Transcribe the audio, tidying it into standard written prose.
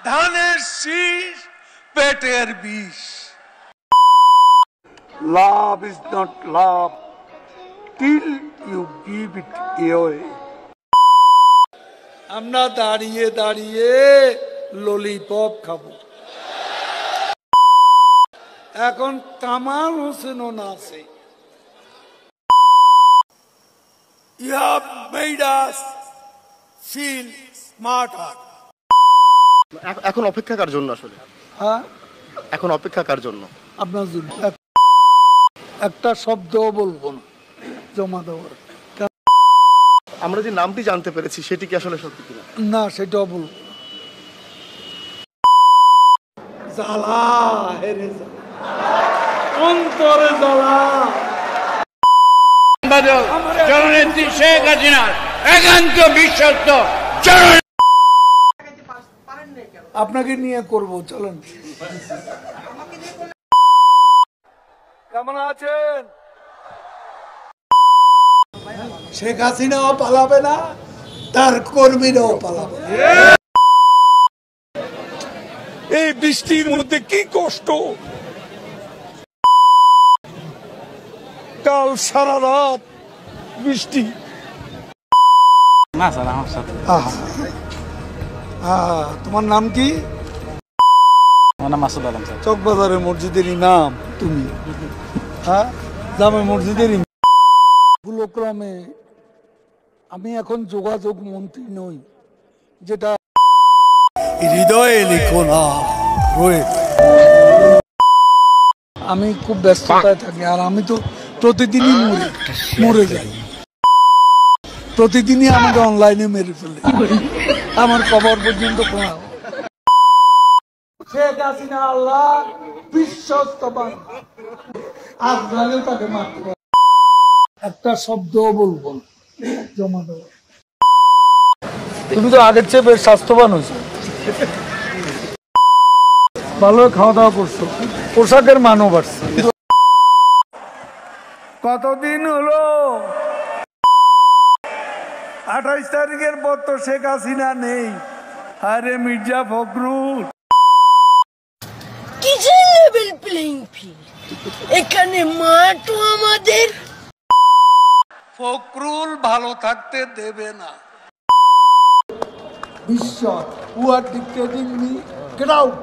ধানের শীষ পেটের বিষ। Love is not love till you give it away. আমরা দাঁড়িয়ে দাঁড়িয়ে ললিপপ খাবো। এখন কামাল হোসেনও না আছে। You have made us feel smarter. এখন অপেক্ষা কার জন্য আসলে? হ্যাঁ, এখন অপেক্ষা কার জন্য? আপনার জন্য একটা শব্দ বলবো না জমা দেওয়ার। আমরা যে নামটি জানতে পেরেছি সেটি কি আসলে সত্যি কিনা? না, সেটাও বলবো না। জ্বালা হেরে জ্বালা, অন্তরে জ্বালা। জননেত্রী শেখ হাসিনার একান্ত বিশ্বস্ত আপনাকে নিয়ে করবো, চলেন। কেমন আছেন? শেখ হাসিনাও পালাবে না, তার কর্মীরাও পালাবে না। এই বৃষ্টির মধ্যে কি কষ্ট, কাল সারা রাত বৃষ্টি। তোমার নাম কি? চকবাজারের মসজিদের ইমাম তুমি? হ্যাঁ, জামে মসজিদের ইমাম। ভুলক্রমে আমি এখন যোগাযোগ মন্ত্রী নই, যেটা হৃদয়ে লিখো না রয়েছে। আমি খুব ব্যস্ততায় থাকি, আর আমি তো প্রতিদিনই মরে যাই। প্রতিদিনই আমাকে অনলাইনে মেরে ফেলে, আমার কবর পর্যন্ত খোঁড়া। শেখ হাসিনা আল্লাহ বিশ্বস্ত বান্দা, আজরাইল তাকে মারতে পারে। একটা শব্দ বলবো না, জমা দেবো। তুমি তো আগের চেয়ে বেশ স্বাস্থ্যবান হয়েছো, ভালো খাওয়া দাওয়া করছো, পোশাকের মানও বাড়ছে। কতদিন হলো? 28 তারিখের পর তো শেখ হাসিনা নেই। আরে মির্জা ফখরুল, কিসের লেভেল প্লেইং ফিল্ড? এখানে মাঠও আমাদের। ফখরুল ভালো থাকতে দেবে না। বিশ্বাস, who are dictating me? Get out!